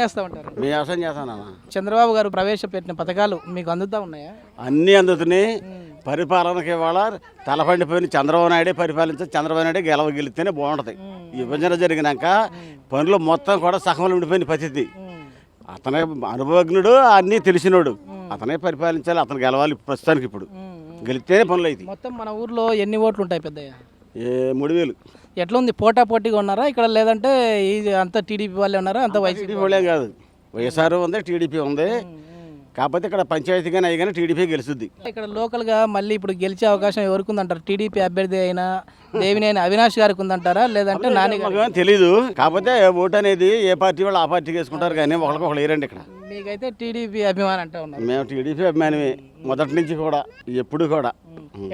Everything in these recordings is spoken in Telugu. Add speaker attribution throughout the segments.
Speaker 1: చేస్తూ ఉంటారు?
Speaker 2: మేము వ్యవసాయం చేస్తాను.
Speaker 1: చంద్రబాబు గారు ప్రవేశపెట్టిన పథకాలు మీకు అందుతూ ఉన్నాయా?
Speaker 2: అన్నీ అందుతున్నాయి. పరిపాలనకి ఇవాళ తలపండిపోయిన చంద్రబాబు నాయుడే పరిపాలించాలి. చంద్రబాబు నాయుడే గెలిస్తేనే బాగుంటుంది. ఈ విభజన జరిగినాక పనులు మొత్తం కూడా సగంలో ఉండిపోయిన పరిస్థితి. అతనే అనుభవజ్ఞుడు, అన్నీ తెలిసినోడు. అతనే పరిపాలించాలి, అతను గెలవాలి. ప్రస్తుతానికి ఇప్పుడు గెలిస్తేనే పనులు అయితే.
Speaker 1: మొత్తం మన ఊర్లో ఎన్ని ఓట్లు ఉంటాయి పెద్దయ్య?
Speaker 2: 3000.
Speaker 1: ఎట్లా ఉంది? పోటాపోటీగా ఉన్నారా ఇక్కడ, లేదంటే ఇది అంతా టీడీపీ వాళ్ళే ఉన్నారా? అంత వైసీపీ
Speaker 2: వాళ్ళేం కాదు, వైఎస్ఆర్ ఉంది, టీడీపీ ఉంది. కాకపోతే ఇక్కడ పంచాయతీ కానీ అవి కానీ టీడీపీ గెలుస్తుంది.
Speaker 1: ఇక్కడ లోకల్గా మళ్ళీ ఇప్పుడు గెలిచే అవకాశం ఎవరికి ఉందంటారు? టీడీపీ అభ్యర్థి అయినా దేవినేని అవినాష్ గారికి ఉందంటారా, లేదంటే నాని గారికి?
Speaker 2: తెలీదు. కాకపోతే ఓటు అనేది ఏ పార్టీ వాళ్ళు ఆ పార్టీకి వేసుకుంటారు కానీ ఒకరికొకరు లేరండి ఇక్కడ.
Speaker 1: మీకైతే టీడీపీ అభిమానం అంటే ఉన్నారు?
Speaker 2: మేము టీడీపీ అభిమానమే మొదటి నుంచి కూడా, ఎప్పుడు కూడా.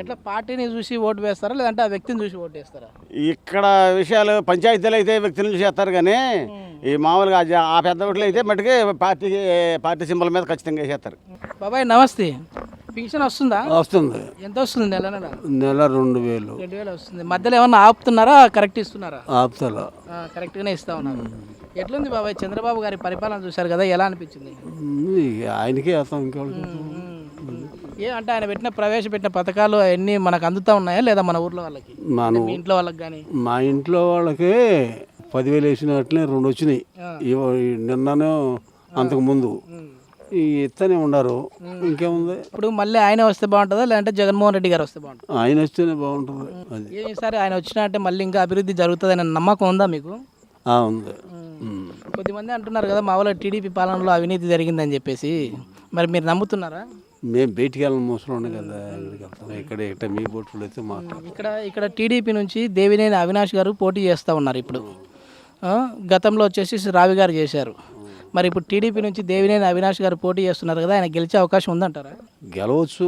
Speaker 1: ఎట్లా పార్టీని చూసి ఓటు వేస్తారా, లేదంటే ఆ వ్యక్తిని చూసి ఓటు వేస్తారా?
Speaker 2: ఇక్కడ విషయాలు పంచాయతీలు అయితే వ్యక్తులను చూసి వేస్తారు కానీ ఈ మామూలుగా ఆ పెద్ద ఓట్లు అయితే మటుకి పార్టీ సింబల్ మీద ఖచ్చితంగా వేసేస్తారు.
Speaker 1: బాబాయ్ నమస్తే. పింఛన్ వస్తుందా?
Speaker 3: వస్తుంది.
Speaker 1: ఎంత వస్తుంది? నెల
Speaker 3: 2000.
Speaker 1: 2000 వస్తుంది. మధ్యలో ఏమన్నా ఆపుతున్నారా, కరెక్ట్ ఇస్తున్నారా?
Speaker 3: ఆపుతలా,
Speaker 1: కరెక్ట్గానే ఇస్తా ఉన్నారు. ఎట్లుంది బాబాయ్ చంద్రబాబు గారి పరిపాలన చూశారు కదా, ఎలా అనిపించింది?
Speaker 3: ఆయనకే వేస్తాం, ఇంకోళ్ళకి.
Speaker 1: అంటే ఆయన ప్రవేశపెట్టిన పథకాలు అవన్నీ మనకు అందుతా ఉన్నాయా లేదా మన ఊర్లో వాళ్ళకి, మీ ఇంట్లో వాళ్ళకి కానీ?
Speaker 3: మా ఇంట్లో వాళ్ళకి 10,000 వేసినట్లే 2 వచ్చినాయి. నిన్ననే అంతకు ముందు ఈ ఇత్తనే ఉన్నారు. ఇంకేముంది?
Speaker 1: ఇప్పుడు మళ్ళీ ఆయన వస్తే బాగుంటుందా, లేదంటే జగన్మోహన్ రెడ్డి గారు వస్తే బాగుంటుంది?
Speaker 3: ఆయన వస్తేనే బాగుంటుంది. అది
Speaker 1: ఈసారి ఆయన వచ్చినా అంటే మళ్ళీ ఇంకా అభివృద్ధి జరుగుతుంది అనే నమ్మకం ఉందా మీకు?
Speaker 3: ఉంది.
Speaker 1: కొద్దిమంది అంటున్నారు కదా మా వాళ్ళ టీడీపీ పాలనలో అవినీతి జరిగిందని చెప్పేసి, మరి మీరు నమ్ముతున్నారా?
Speaker 3: మేము బయటికి వెళ్ళిన మోసంలో కదా ఇక్కడ మీ బోట్లు అయితే
Speaker 1: ఇక్కడ టీడీపీ నుంచి దేవినేని అవినాష్ గారు పోటీ చేస్తూ ఉన్నారు. ఇప్పుడు గతంలో వచ్చేసి రావి గారు చేశారు. మరి ఇప్పుడు టీడీపీ నుంచి దేవినేని అవినాష్ గారు పోటీ చేస్తున్నారు కదా, ఆయన గెలిచే అవకాశం ఉందంటారా?
Speaker 3: గెలవచ్చు.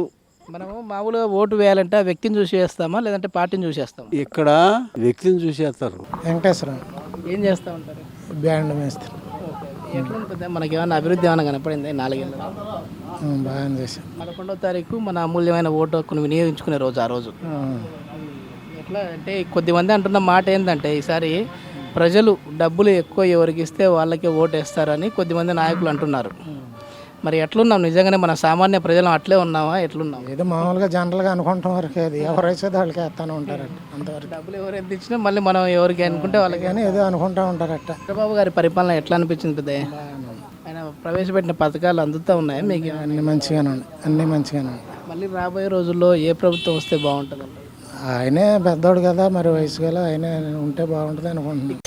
Speaker 1: మనము మామూలుగా ఓటు వేయాలంటే ఆ వ్యక్తిని చూసి వేస్తామా, లేదంటే పార్టీని చూసి వేస్తామా?
Speaker 3: ఇక్కడ వ్యక్తిని చూసి వేస్తారు.
Speaker 4: వెంకటేశ్వరం.
Speaker 1: ఏం చేస్తూ ఉంటారు?
Speaker 4: బ్యాండ్ వేస్తారు.
Speaker 1: ఎట్లుంటుంది? మనకి ఏమైనా అభివృద్ధి ఏమైనా కనపడింది 4 ఏళ్ళు?
Speaker 4: బాగా చేశారు.
Speaker 1: 11వ తారీఖు మన అమూల్యమైన ఓటు హక్కును వినియోగించుకునే రోజు. ఆ రోజు ఎట్లా అంటే కొద్దిమంది అంటున్న మాట ఏంటంటే ఈసారి ప్రజలు డబ్బులు ఎక్కువ ఎవరికి ఇస్తే వాళ్ళకే ఓటు వేస్తారని కొద్దిమంది నాయకులు అంటున్నారు. మరి ఎట్లున్నాం? నిజంగానే మన సామాన్య ప్రజలు అట్లే ఉన్నావా? ఎట్లున్నాం?
Speaker 4: ఏదో మామూలుగా జనరల్గా అనుకుంటాం వరకు, అది ఎవరైతే వాళ్ళకి వేస్తానే ఉంటారట. అంతవరకు
Speaker 1: డబ్బులు ఎవరు ఎంత ఇచ్చినా మళ్ళీ మనం ఎవరికి అనుకుంటే వాళ్ళకి
Speaker 4: కానీ ఏదో అనుకుంటా ఉంటారట.
Speaker 1: చంద్రబాబు గారి పరిపాలన ఎట్లా అనిపించింది పెద్దయ్య? ఆయన ప్రవేశపెట్టిన పథకాలు అందుతూ ఉన్నాయా మీకు?
Speaker 4: అన్ని మంచిగానే ఉన్నాయి, అన్నీ మంచిగానే ఉన్నాయి.
Speaker 1: మళ్ళీ రాబోయే రోజుల్లో ఏ ప్రభుత్వం వస్తే బాగుంటుంది?
Speaker 4: ఆయనే పెద్దోడు కదా, మరి వయసు గల ఆయనే ఉంటే బాగుంటుంది అనుకుంటున్నాను.